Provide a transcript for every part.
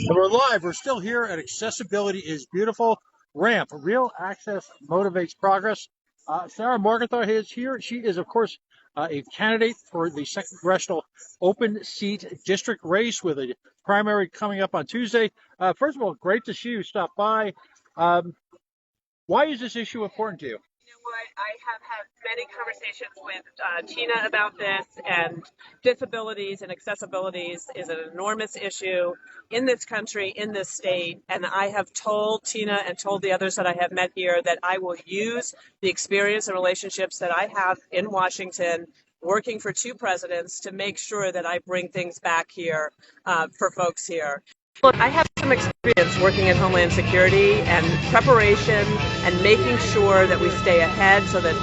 And we're live. We're still here at Accessibility is Beautiful Ramp. Real access motivates progress. Sarah Morgenthau is here. She is, of course, a candidate for the second congressional open seat district race with a primary coming up on Tuesday. First of all, great to see you stop by. Why is this issue important to you? You know what? I have had many conversations with Tina about this, and disabilities and accessibilities is an enormous issue in this country, in this state, and I have told Tina and told the others that I have met here that I will use the experience and relationships that I have in Washington working for two presidents to make sure that I bring things back here for folks here. Look, I have some experience working in Homeland Security and preparation and making sure that we stay ahead so that,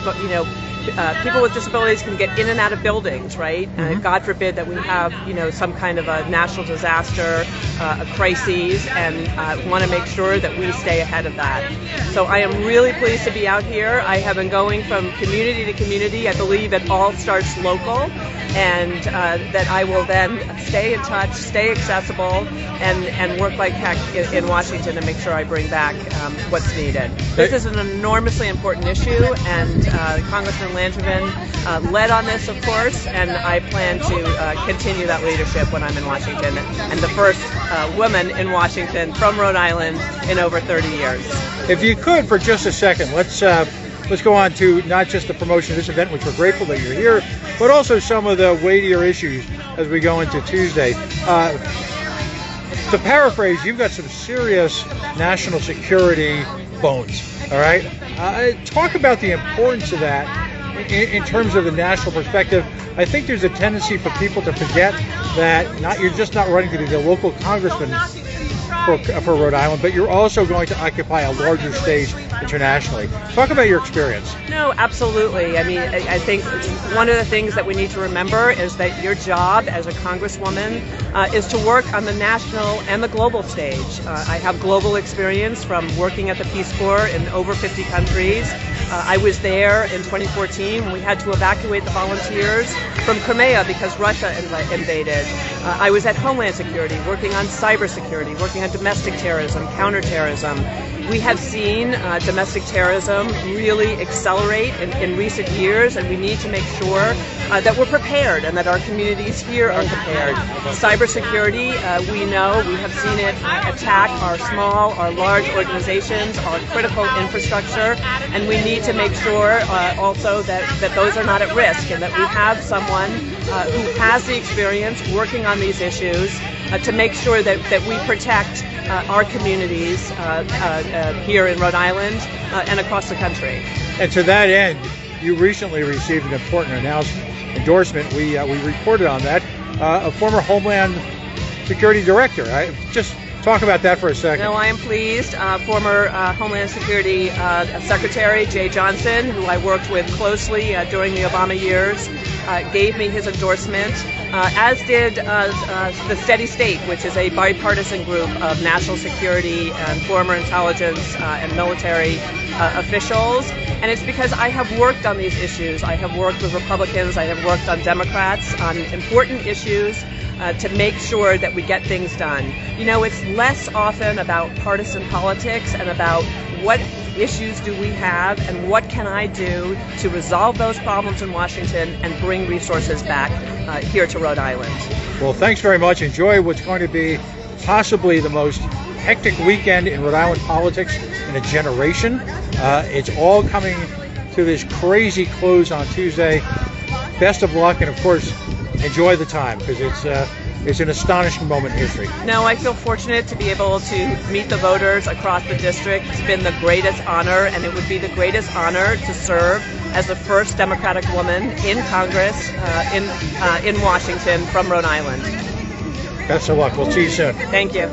people with disabilities can get in and out of buildings, right? God forbid that we have, some kind of a national disaster, a crisis, and want to make sure that we stay ahead of that. So I am really pleased to be out here. I have been going from community to community. I believe it all starts local, and that I will then stay in touch, stay accessible, and work like heck in Washington to make sure I bring back what's needed. This is an enormously important issue, and Congressman Landrigan led on this, of course, and I plan to continue that leadership when I'm in Washington, and the first woman in Washington from Rhode Island in over 30 years. If you could, for just a second, let's go on to not just the promotion of this event, which we're grateful that you're here, but also some of the weightier issues as we go into Tuesday. To paraphrase, you've got some serious national security bones, all right? Talk about the importance of that in terms of the national perspective. I think there's a tendency for people to forget that you're just not running to be the local congressman for Rhode Island, but you're also going to occupy a larger stage internationally. Talk about your experience. No, absolutely. I mean, I think one of the things that we need to remember is that your job as a congresswoman is to work on the national and the global stage. I have global experience from working at the Peace Corps in over 50 countries. I was there in 2014 when we had to evacuate the volunteers from Crimea because Russia invaded. I was at Homeland Security working on cybersecurity, working on domestic terrorism, counterterrorism. We have seen domestic terrorism really accelerate in recent years, and we need to make sure that we're prepared and that our communities here are prepared. Cybersecurity, we know, we have seen it attack our small, our large organizations, our critical infrastructure, and we need to make sure also that those are not at risk and that we have someone who has the experience working on these issues to make sure that we protect our communities here in Rhode Island and across the country. And to that end, you recently received an important endorsement. We reported on that. A former Homeland Security Director. Just talk about that for a second. No, I am pleased. Former Homeland Security Secretary Jay Johnson, who I worked with closely during the Obama years, gave me his endorsement, as did the Steady State, which is a bipartisan group of national security and former intelligence and military officials. And it's because I have worked on these issues. I have worked with Republicans. I have worked on Democrats on important issues to make sure that we get things done. You know, it's less often about partisan politics and about what issues do we have and what can I do to resolve those problems in Washington and bring resources back here to Rhode Island. Well, thanks very much. Enjoy what's going to be possibly the most hectic weekend in Rhode Island politics in a generation. It's all coming to this crazy close on Tuesday. Best of luck, and of course, enjoy the time, because it's an astonishing moment in history. No, I feel fortunate to be able to meet the voters across the district. It's been the greatest honor, and it would be the greatest honor to serve as the first Democratic woman in Congress in Washington from Rhode Island. Best of luck. We'll see you soon. Thank you.